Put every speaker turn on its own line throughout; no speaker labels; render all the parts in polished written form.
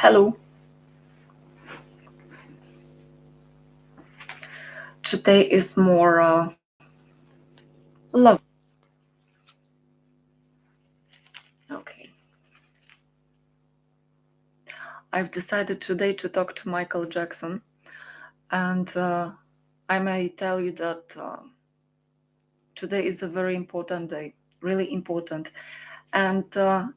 Hello. Today is more love. Okay. I've decided today to talk to Michael Jackson, and I may tell you that today is a very important day, really important. And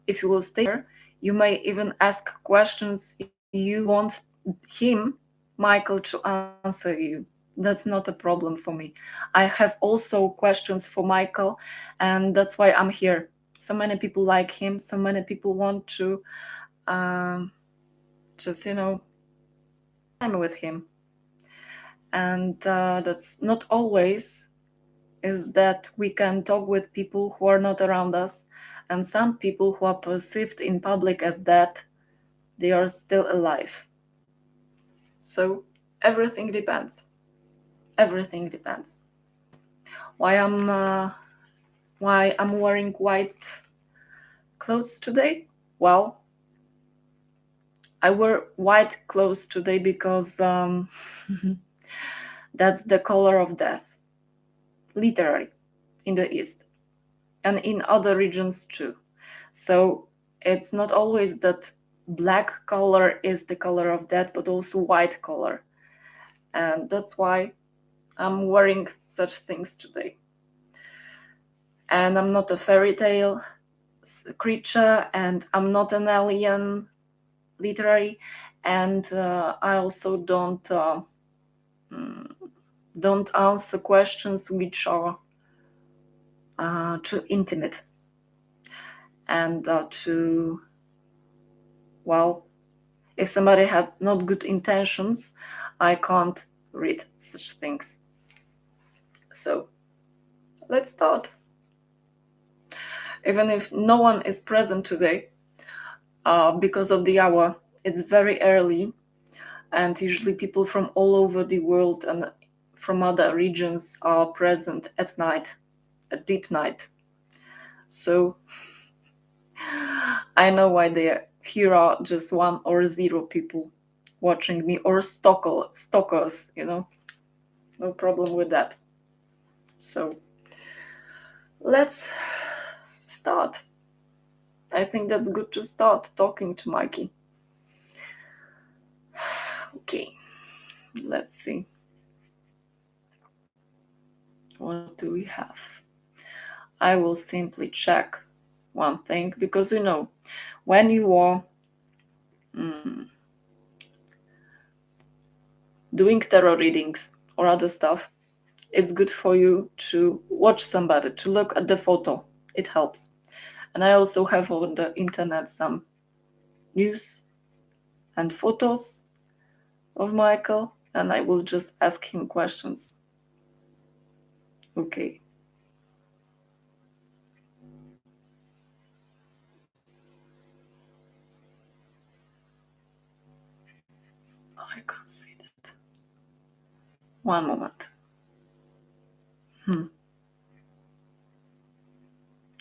if you will stay here, you may even ask questions you want him, Michael, to answer you. That's not a problem for me. I have also questions for Michael, and that's why I'm here. So many people like him, so many people want to just, time with him. And that's not always is that we can talk with people who are not around us, and some people who are perceived in public as dead, they are still alive. So everything depends. Everything depends. Why I'm wearing white clothes today? Well, I wear white clothes today because that's the color of death, literally, in the East and in other regions too. So it's not always that black color is the color of death, but also white color. And that's why I'm wearing such things today. And I'm not a fairy tale creature, and I'm not an alien, literally. And I also don't answer questions which are too intimate and too, well, if somebody had not good intentions, I can't read such things. So let's start. Even if no one is present today, because of the hour, it's very early, and usually people from all over the world and from other regions are present at night, at deep night. So I know why here are just 1 or 0 people watching me, or stalkers, no problem with that. So let's start. I think that's good to start talking to Mikey. Okay, let's see. What do we have? I will simply check one thing, because when you are doing tarot readings or other stuff, it's good for you to watch somebody, to look at the photo. It helps. And I also have on the internet some news and photos of Michael, and I will just ask him questions. Okay. I can't see that. One moment.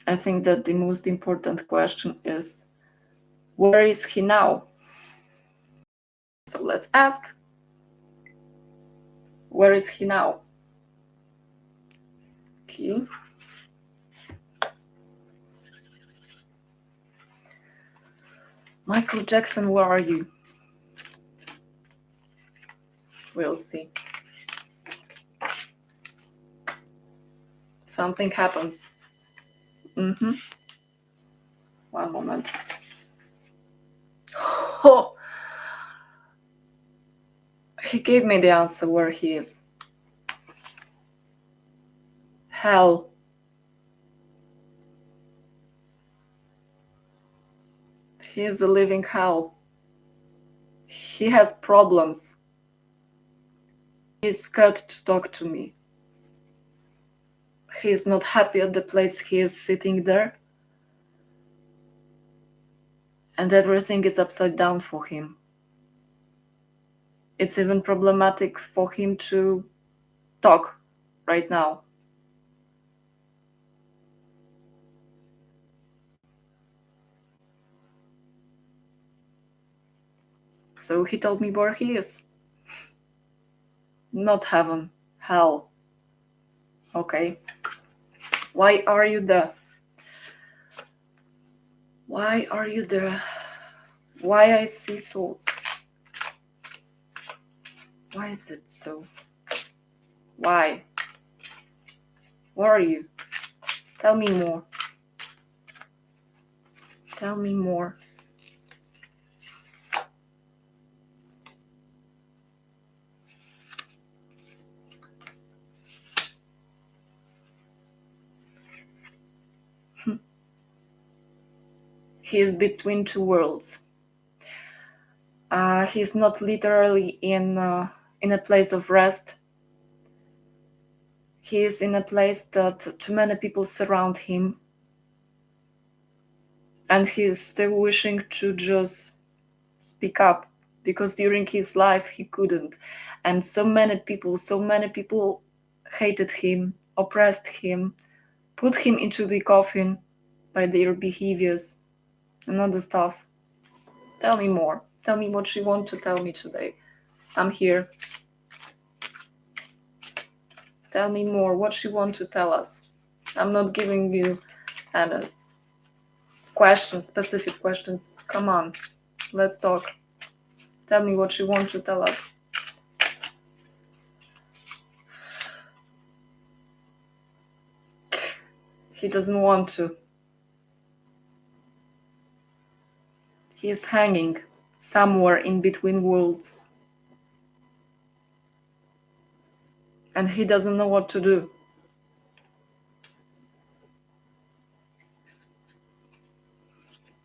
I think that the most important question is, where is he now? So let's ask, where is he now? Okay. Michael Jackson, where are you? We'll see. Something happens. One moment. Oh, he gave me the answer where he is. Hell. He is a living hell. He has problems. He's scared to talk to me. He is not happy at the place he is sitting there. And everything is upside down for him. It's even problematic for him to talk right now. So he told me where he is. Not heaven, hell. Okay. Why are you there? Why are you there? Why I see swords? Why is it so? Why? Where are you? Tell me more. Tell me more. He is between two worlds. He's not literally in a place of rest. He is in a place that too many people surround him, and he is still wishing to just speak up, because during his life he couldn't, and so many people hated him, oppressed him, put him into the coffin by their behaviors and other stuff. Tell me more. Tell me what you want to tell me today. I'm here. Tell me more what you want to tell us. I'm not giving you any questions, specific questions. Come on, let's talk. Tell me what you want to tell us. He doesn't want to. He is hanging somewhere in between worlds. And he doesn't know what to do.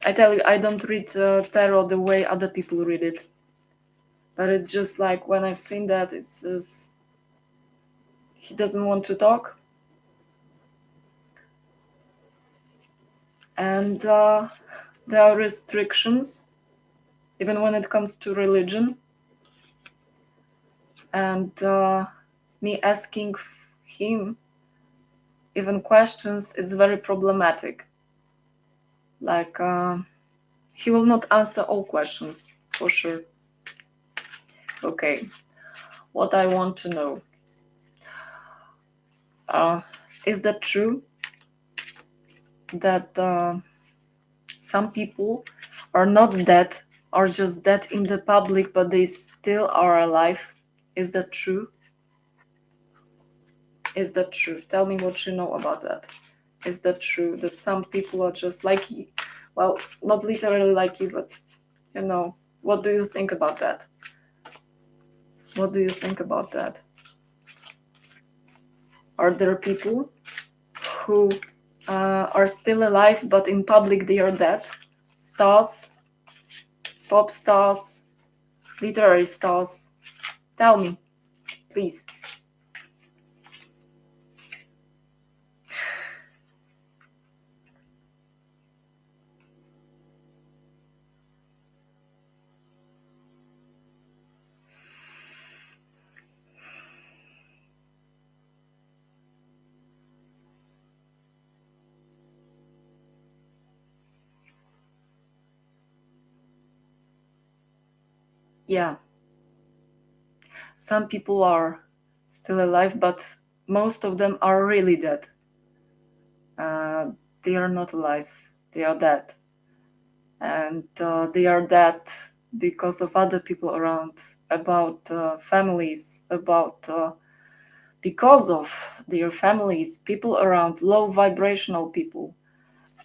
I tell you, I don't read tarot the way other people read it. But it's just like when I've seen that, it's just, he doesn't want to talk. And there are restrictions, even when it comes to religion. And me asking him even questions is very problematic. Like, he will not answer all questions, for sure. Okay, what I want to know. Is that true? That some people are not dead, are just dead in the public, but they still are alive? Is that true? Is that true? Tell me what you know about that. Is that true that some people are just like you? Well, not literally like you, but you know, what do you think about that? What do you think about that? Are there people who are still alive, but in public they are dead? Stars, pop stars, literary stars. Tell me, please. Yeah. Some people are still alive, but most of them are really dead. They are not alive. They are dead. And they are dead because of other people around, about families, about because of their families, people around, low vibrational people.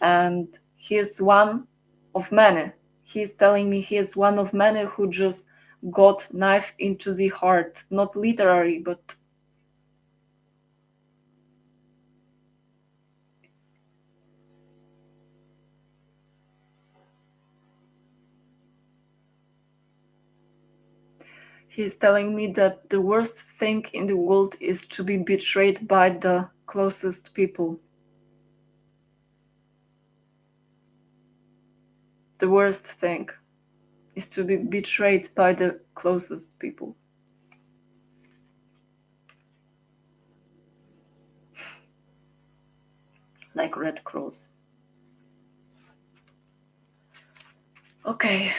And he is one of many. He's telling me he is one of many who just got knife into the heart, not literally, but he's telling me that the worst thing in the world is to be betrayed by the closest people. The worst thing is to be betrayed by the closest people. Like Red Cross. Okay.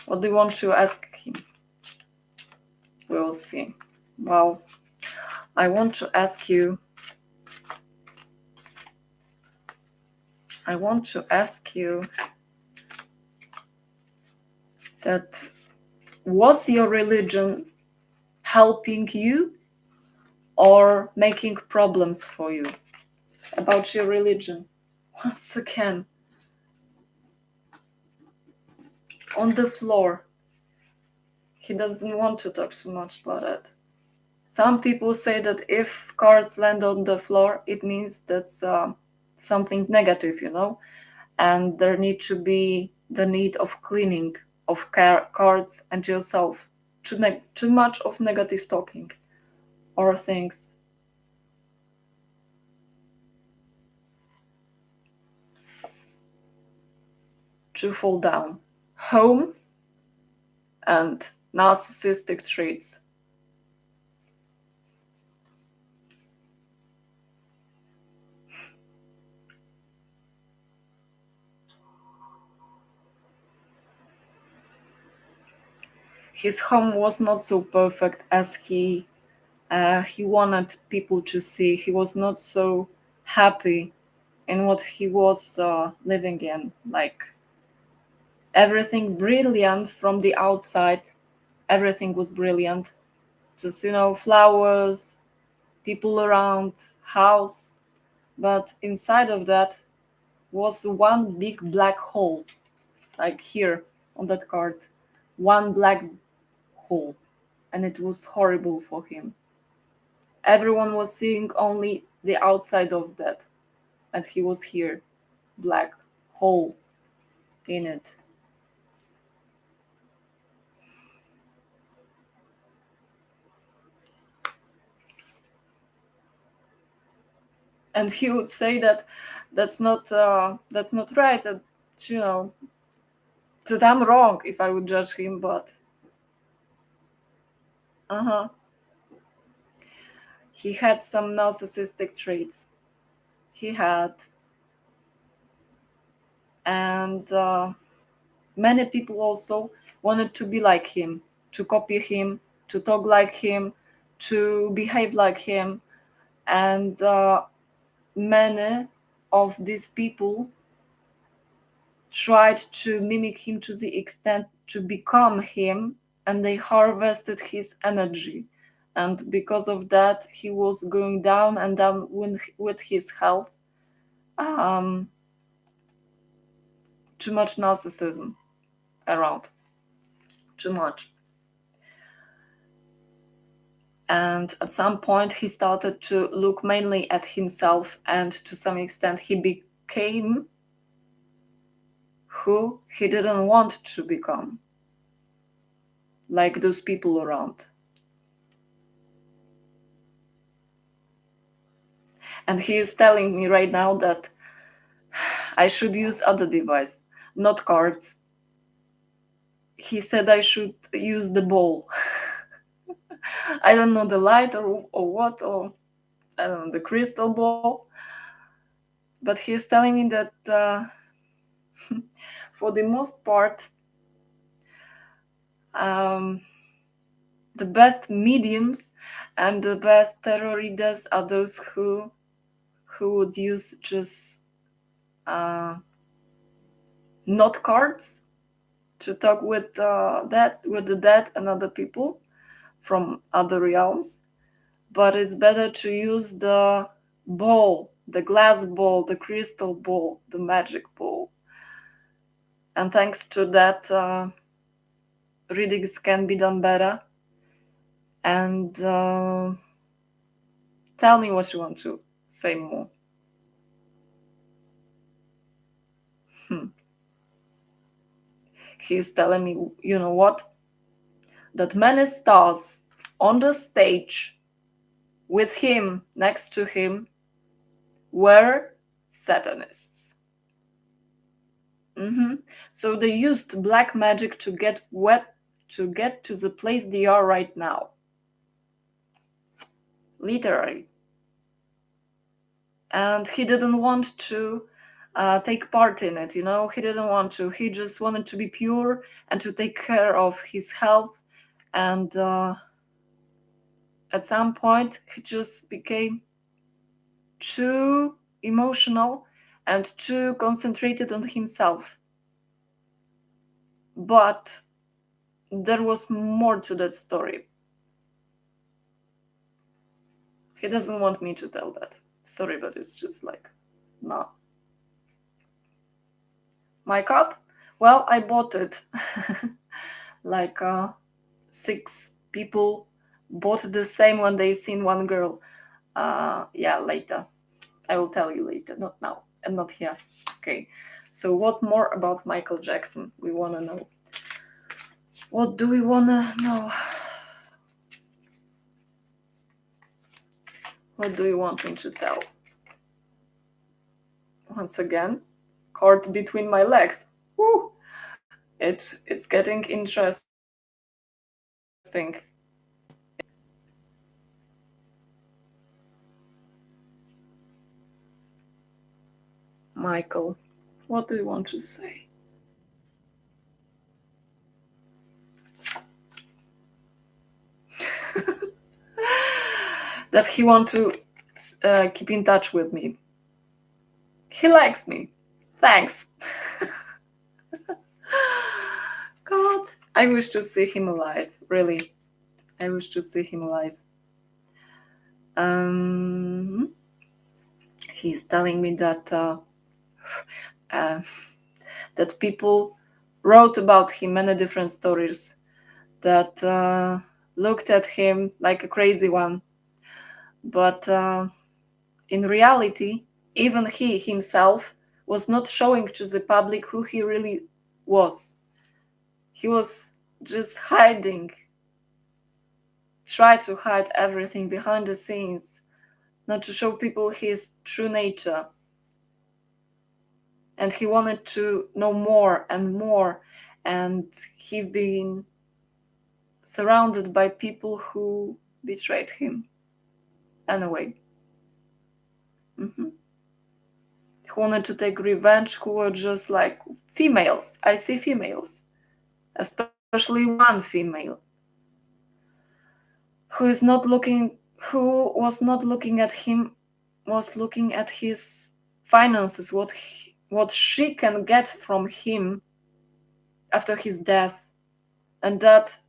What do you want to ask him? We will see. Well, I want to ask you. That was your religion helping you or making problems for you? About your religion. Once again. On the floor. He doesn't want to talk too much about it. Some people say that if cards land on the floor, it means that's something negative, and there need to be the need of cleaning of cards and yourself. Too much of negative talking or things. To fall down. Home and narcissistic traits. His home was not so perfect as he wanted people to see. He was not so happy in what he was living in. Like everything brilliant from the outside, everything was brilliant. Just, flowers, people around, house. But inside of that was one big black hole, like here on that card. One black hole. And it was horrible for him. Everyone was seeing only the outside of that. And he was here, black hole in it. And he would say that that's not right, that that I'm wrong if I would judge him, but he had some narcissistic traits. He had, and many people also wanted to be like him, to copy him, to talk like him, to behave like him, and many of these people tried to mimic him to the extent to become him, and they harvested his energy. And because of that, he was going down and down with his health. Too much narcissism around. Too much. And at some point, he started to look mainly at himself, and to some extent, he became who he didn't want to become, like those people around. And he is telling me right now that I should use other device, not cards. He said I should use the ball. I don't know, the light or what, or I don't know, the crystal ball. But he's telling me that for the most part, the best mediums and the best tarot readers are those who would use just not cards to talk with the dead and other people from other realms, but it's better to use the ball, the glass ball, the crystal ball, the magic ball. And thanks to that, readings can be done better. And tell me what you want to say more. He's telling me, you know what? That many stars on the stage with him, next to him, were Satanists. So they used black magic to get to the place they are right now. Literally. And he didn't want to take part in it. He didn't want to. He just wanted to be pure and to take care of his health. And at some point, he just became too emotional and too concentrated on himself. But there was more to that story. He doesn't want me to tell that. Sorry, but it's just like, no. My cup? Well, I bought it. Like 6 people bought the same when they seen one girl. Yeah, later. I will tell you later, not now and not here. Okay. So what more about Michael Jackson we want to know? What do we want to know? What do you want me to tell? Once again, caught between my legs. Woo! It's getting interesting. Michael, what do you want to say? That he want to keep in touch with me. He likes me. Thanks. God, I wish to see him alive. Really, I wish to see him alive. He's telling me that that people wrote about him many different stories, that looked at him like a crazy one, but in reality, even he himself was not showing to the public who he really was. He was just hiding, try to hide everything behind the scenes, not to show people his true nature. And he wanted to know more and more, and he been surrounded by people who betrayed him anyway. Who wanted to take revenge, who were just like females. I see females, especially one female who was not looking at him, was looking at his finances, what she can get from him after his death, and that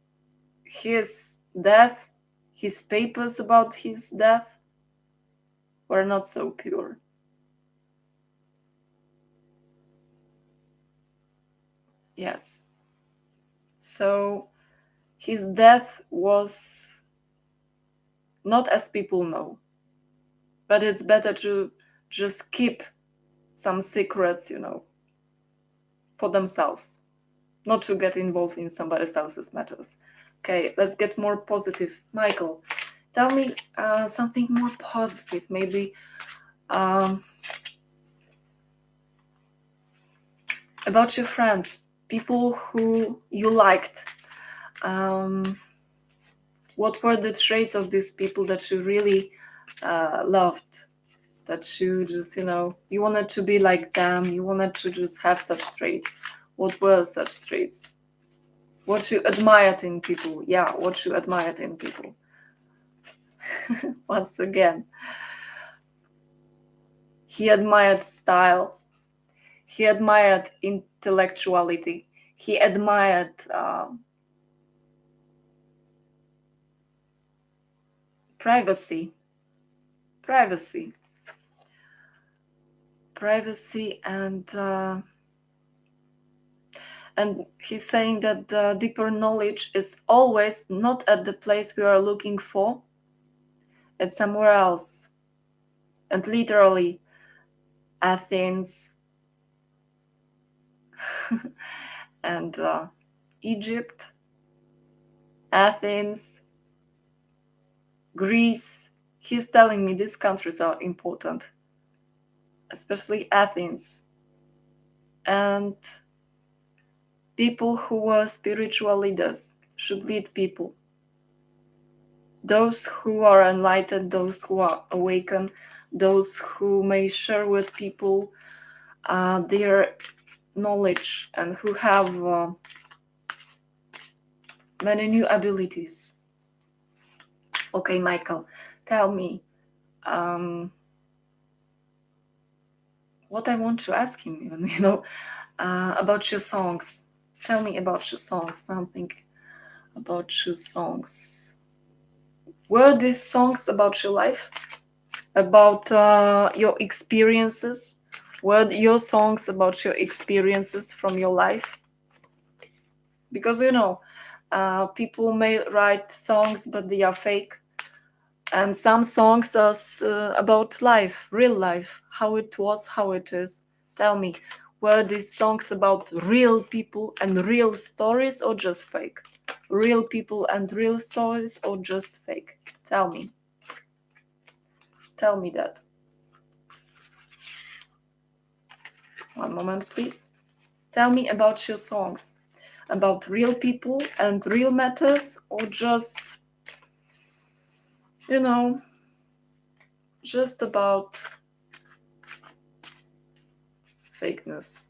his death, his papers about his death were not so pure. Yes. So his death was not as people know, but it's better to just keep some secrets, for themselves, not to get involved in somebody else's matters. Okay, let's get more positive. Michael, tell me something more positive, maybe about your friends, people who you liked. What were the traits of these people that you really loved? That you just, you wanted to be like them, you wanted to just have such traits. What were such traits? What you admired in people? Yeah, what you admired in people. Once again, he admired style, he admired intellectuality, he admired privacy, and he's saying that the deeper knowledge is always not at the place we are looking for, it's somewhere else. And literally, Athens and Egypt, Athens, Greece. He's telling me these countries are important, especially Athens. And people who were spiritual leaders should lead people. Those who are enlightened, those who are awakened, those who may share with people their knowledge and who have many new abilities. Okay, Michael, tell me what I want to ask him, even, about your songs. Tell me about your songs, something about your songs. Were these songs about your life? About your experiences? Were your songs about your experiences from your life? Because, people may write songs, but they are fake. And some songs are about life, real life, how it was, how it is. Tell me, were these songs about real people and real stories or just fake? Real people and real stories or just fake? Tell me. Tell me that. One moment, please. Tell me about your songs. About real people and real matters or just, just about fakeness.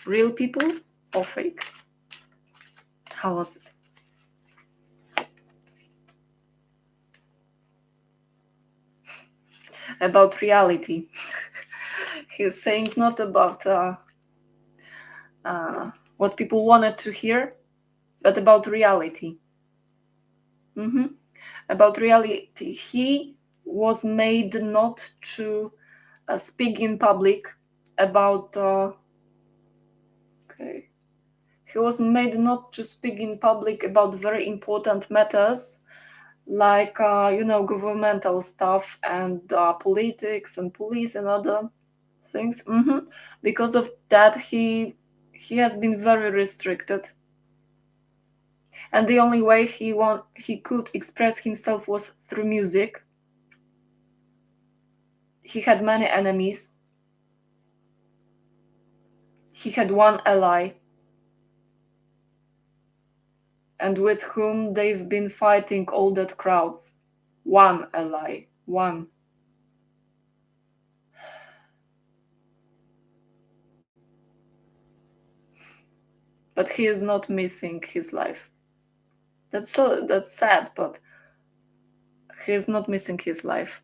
Real people or fake? How was it? About reality. He's saying not about what people wanted to hear, but about reality. About reality. He was made not to speak in public about. Okay. He was made not to speak in public about very important matters like governmental stuff and politics and police and other things. Because of that, he has been very restricted, and the only way he could express himself was through music. He had many enemies. He had one ally, and with whom they've been fighting all that crowds. One ally, one. But he is not missing his life. That's sad, but he is not missing his life.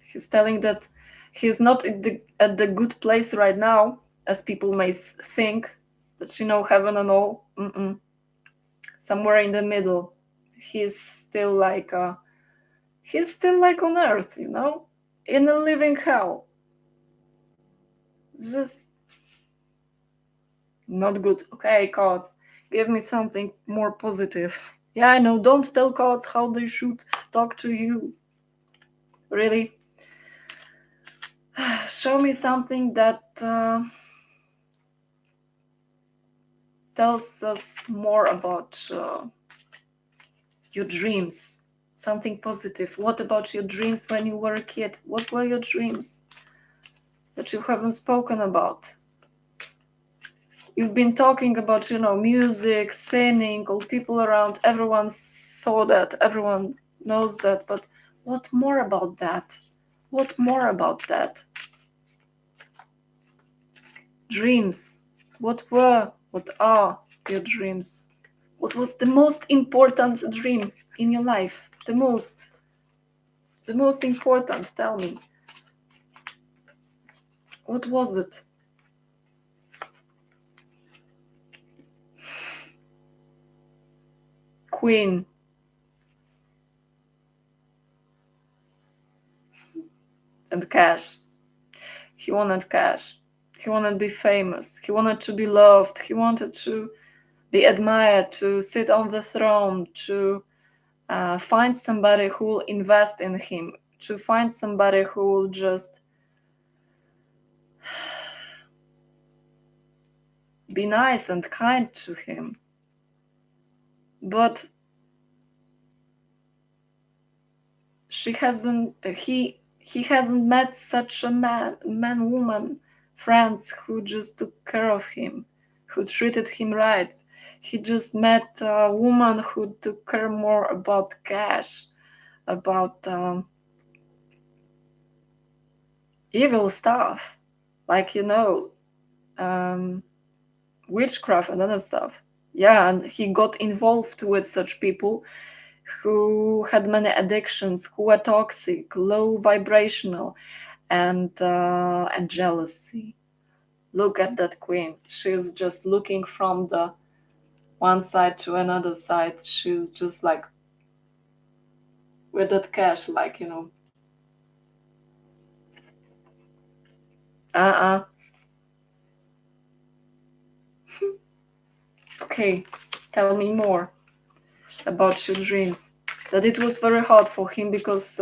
He's telling that he's not at the good place right now, as people may think, that heaven and all. Somewhere in the middle. He's still like on earth, in a living hell. Just not good. Okay, cards, give me something more positive. Yeah, I know, don't tell cards how they should talk to you. Really? Show me something that tells us more about your dreams. Something positive. What about your dreams when you were a kid? What were your dreams that you haven't spoken about? You've been talking about, music, singing, all people around. Everyone saw that. Everyone knows that. But what more about that? What more about that? Dreams. What are your dreams? What was the most important dream in your life? The most important, tell me. What was it? Queen. And cash. He wanted cash. He wanted to be famous. He wanted to be loved. He wanted to be admired, to sit on the throne, to find somebody who will invest in him, to find somebody who will just be nice and kind to him. But he hasn't met such a woman, friends who just took care of him, who treated him right. He just met a woman who took care more about cash, about evil stuff, like, witchcraft and other stuff. Yeah, and he got involved with such people who had many addictions, who were toxic, low vibrational, and jealousy. Look at that queen. She's just looking from the one side to another side. She's just like with that cash, like, uh-uh. Okay, tell me more about your dreams. That it was very hard for him because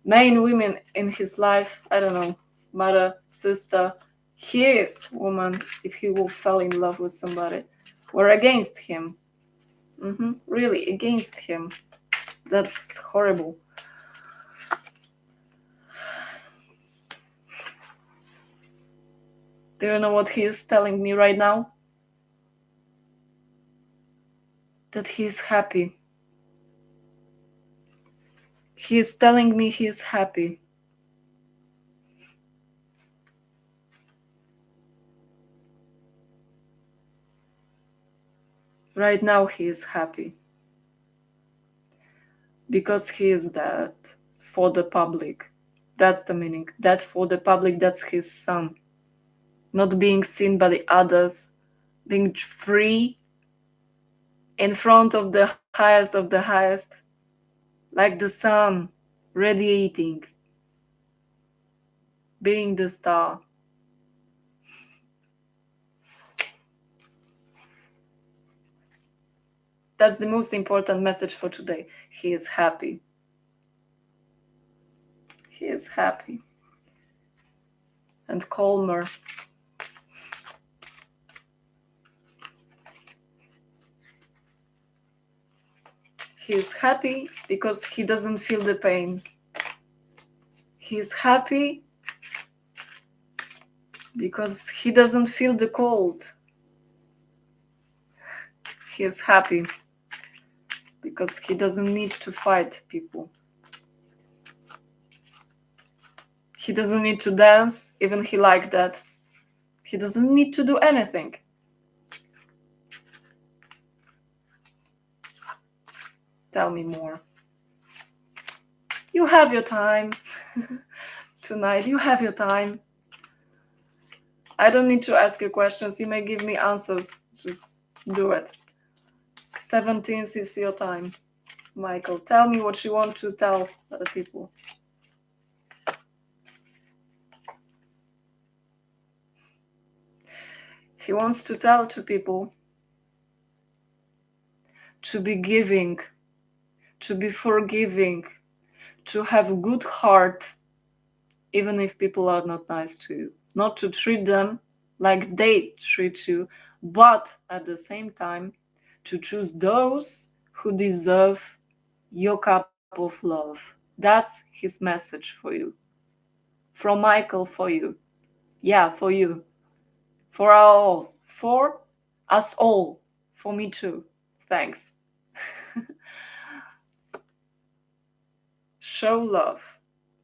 main women in his life, I don't know, mother, sister, his woman, if he will fall in love with somebody, were against him. Really, against him. That's horrible. Do you know what he is telling me right now? That he is happy. He is telling me he is happy. Right now he is happy. Because he is dead for the public. That's the meaning. That for the public, that's his son. Not being seen by the others, being free in front of the highest of the highest, like the sun, radiating, being the star. That's the most important message for today. He is happy. He is happy. And calmer. He is happy because he doesn't feel the pain. He is happy because he doesn't feel the cold. He is happy because he doesn't need to fight people. He doesn't need to dance, even he liked that. He doesn't need to do anything. Tell me more. You have your time. Tonight, you have your time. I don't need to ask you questions. You may give me answers. Just do it. 17th is your time. Michael, tell me what you want to tell other people. He wants to tell to people to be giving, to be forgiving, to have a good heart, even if people are not nice to you. Not to treat them like they treat you, but at the same time, to choose those who deserve your cup of love. That's his message for you. From Michael for you. Yeah, for you. For us all. For me too. Thanks. Show love.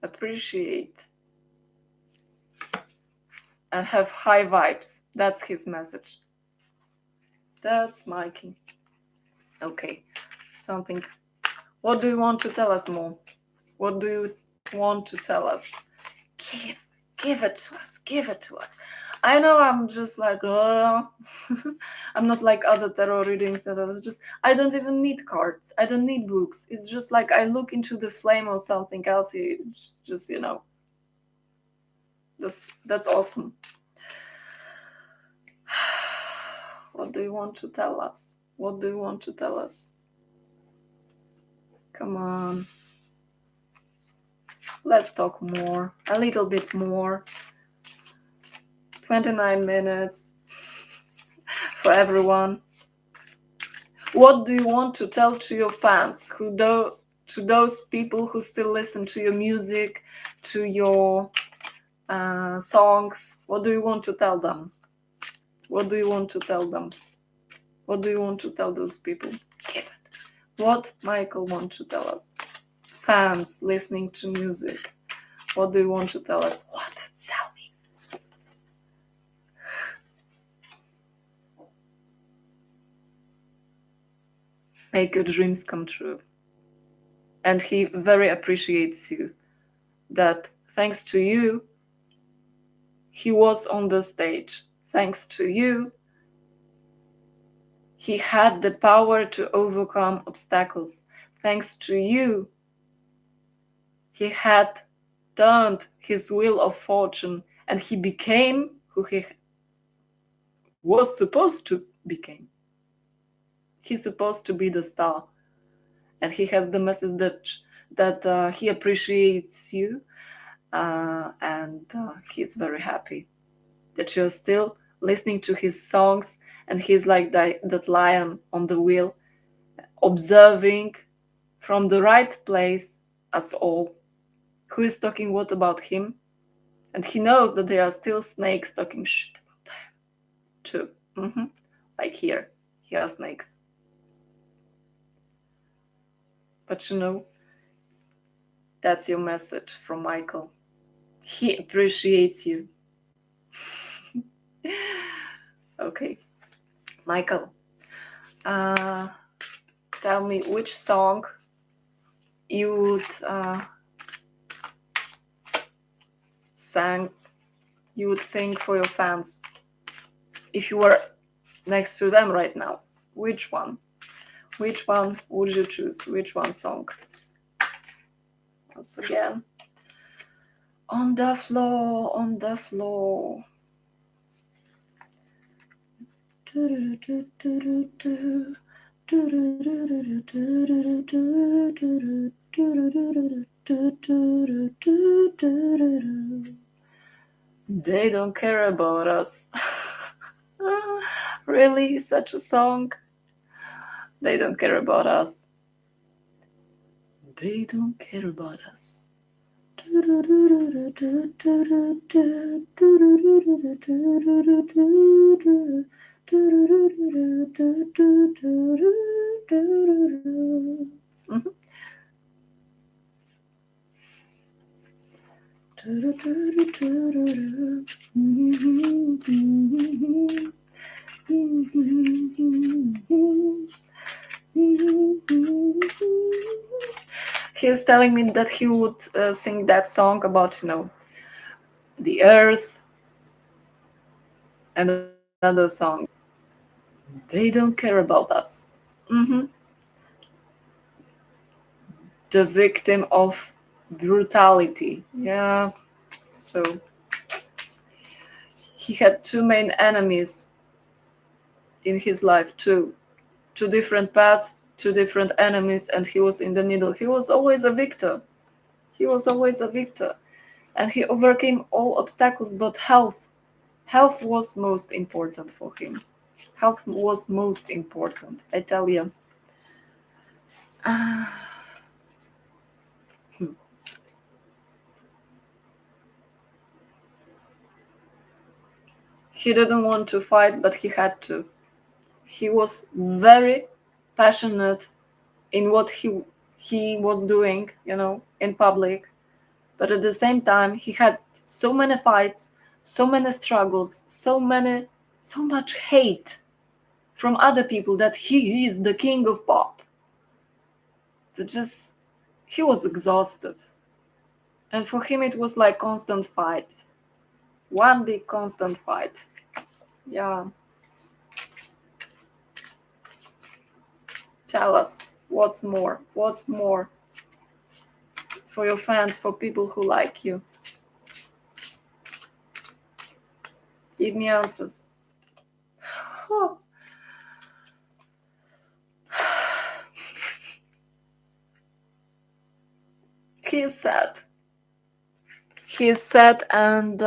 Appreciate. And have high vibes. That's his message. That's Mikey. Okay. Something. What do you want to tell us more? What do you want to tell us? Give it to us. Give it to us. I know I'm just like, I'm not like other tarot readings that I was just, I don't even need cards. I don't need books. It's just like I look into the flame or something else. Just, that's awesome. What do you want to tell us? What do you want to tell us? Come on. Let's talk more. A little bit more. 29 minutes for everyone. What do you want to tell to your fans, to those people who still listen to your music, to your songs? What do you want to tell them? What do you want to tell them? What do you want to tell those people? Give it. What Michael wants to tell us? Fans listening to music. What do you want to tell us? What? make your dreams come true. And he very appreciates you, that thanks to you, he was on the stage. Thanks to you, he had the power to overcome obstacles. Thanks to you, he had turned his wheel of fortune and he became who he was supposed to become. He's supposed to be the star. And he has the message that he appreciates you, and he's very happy that you're still listening to his songs, and he's like that lion on the wheel, observing from the right place as all. Who is talking what about him? And he knows that there are still snakes talking shit about him too. Like here are snakes. But you know, that's your message from Michael. He appreciates you. Okay, Michael, tell me which song you would sing for your fans if you were next to them right now. Which one? Which one would you choose? Which one song? Once again. On the floor, on the floor. They don't care about us. Really? Such a song? They don't care about us. They don't care about us. He's telling me that he would sing that song about, the earth, and another song. They don't care about us. The victim of brutality. Yeah. So he had two main enemies in his life, two different paths, two different enemies, and he was in the middle. He was always a victor. And he overcame all obstacles, but health was most important for him. Health was most important, I tell you. He didn't want to fight, but he had to. He was very passionate in what he was doing, in public. But at the same time, he had so many fights, so many struggles, so much hate from other people that he is the king of pop. He was exhausted. And for him, it was like constant fight. One big constant fight. Yeah. Tell us, what's more? What's more? For your fans, for people who like you. Give me answers. He is sad. He is sad, and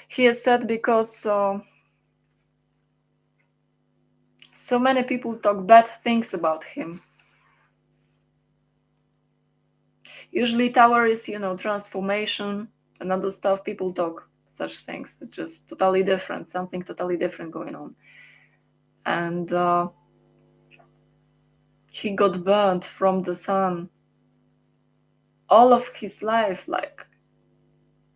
he is sad because so many people talk bad things about him. Usually Tower is, transformation and other stuff. People talk such things. It's just totally different, something totally different going on. And he got burnt from the sun. All of his life,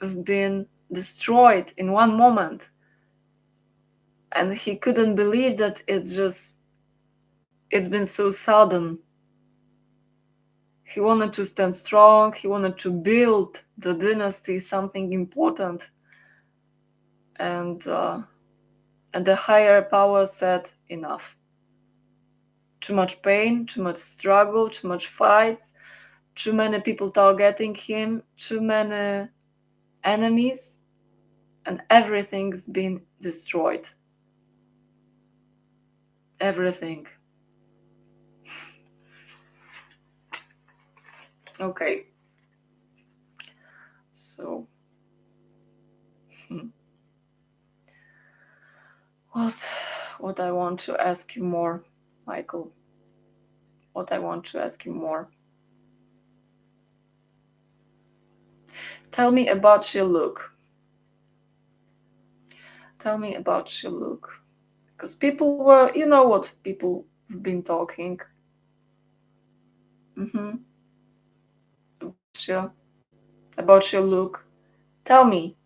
have been destroyed in one moment. and he couldn't believe that it's been so sudden. He wanted to stand strong, he wanted to build the dynasty, something important, and the higher power said enough. Too much pain, too much struggle, too much fights, too many people targeting him, too many enemies, and everything's been destroyed. Everything. Okay. So, what I want to ask you more, Michael? What I want to ask you more? Tell me about your look. Tell me about your look. Because people were, you know what people have been talking. About your look. Tell me.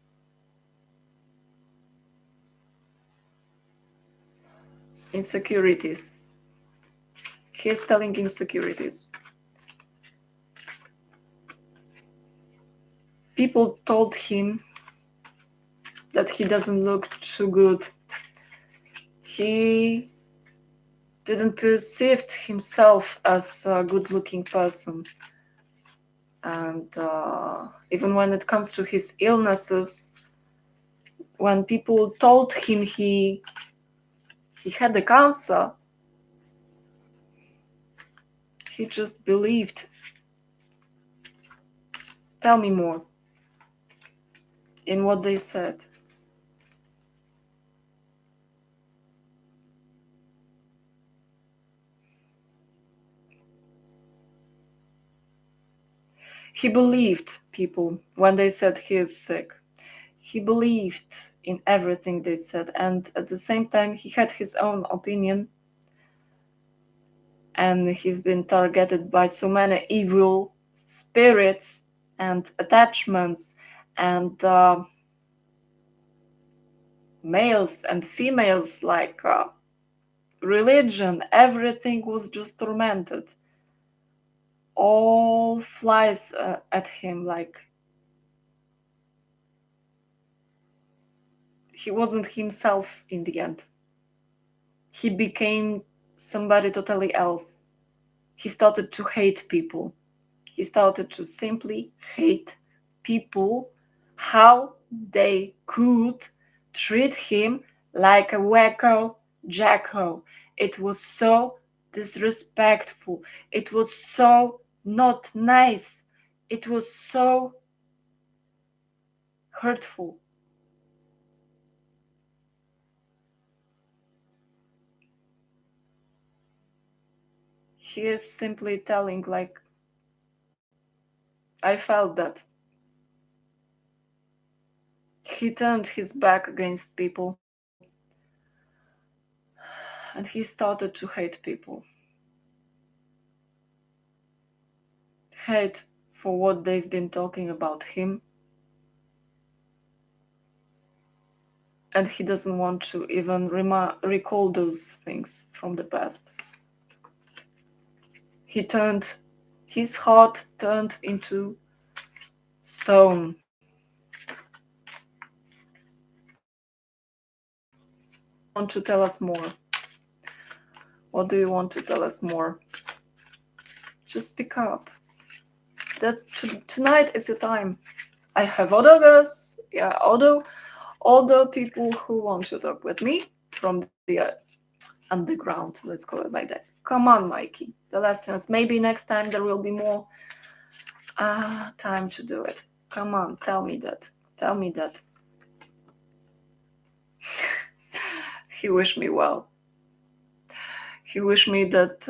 Insecurities. He's telling insecurities. People told him that he doesn't look too good. He didn't perceive himself as a good-looking person. And even when it comes to his illnesses, when people told him he had the cancer, he just believed. Tell me more in what they said. He believed people when they said he is sick. He believed in everything they said, and at the same time he had his own opinion, and he's been targeted by so many evil spirits and attachments and males and females, like religion. Everything was just tormented. All flies at him, like he wasn't himself in the end. He became somebody totally else. He started to hate people. He started to simply hate people, how they could treat him like a wacko jacko. It was so disrespectful. It was so not nice. It was so hurtful. He is simply telling, like, I felt that. He turned his back against people, and he started to hate people. Hate for what they've been talking about him. And he doesn't want to even recall those things from the past. His heart turned into stone. Want to tell us more? What do you want to tell us more? Just speak up. Tonight is the time. I have other girls, other people who want to talk with me from the underground, let's call it like that. Come on, Mikey. The last chance. Maybe next time there will be more time to do it. Come on, tell me that. Tell me that. He wished me well. He wished me that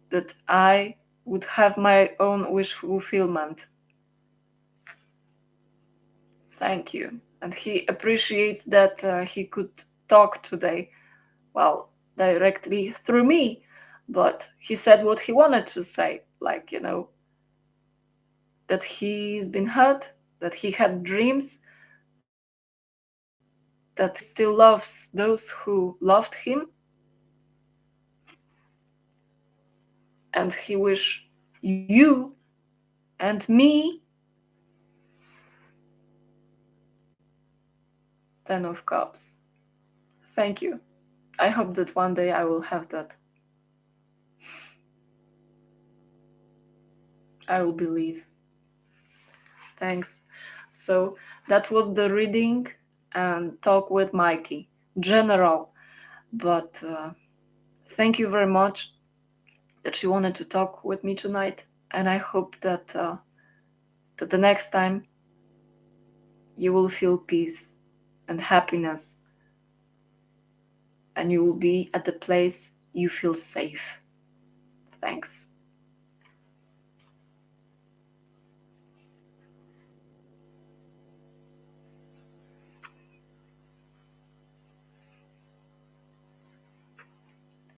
that I would have my own wish fulfillment. Thank you. And he appreciates that he could talk today, well, directly through me, but he said what he wanted to say, like, that he's been hurt, that he had dreams, that he still loves those who loved him, and he wish you and me 10 of Cups. Thank you. I hope that one day I will have that. I will believe. Thanks. So that was the reading and talk with Mikey. General, but thank you very much that you wanted to talk with me tonight, and I hope that that the next time you will feel peace and happiness, and you will be at the place you feel safe. Thanks.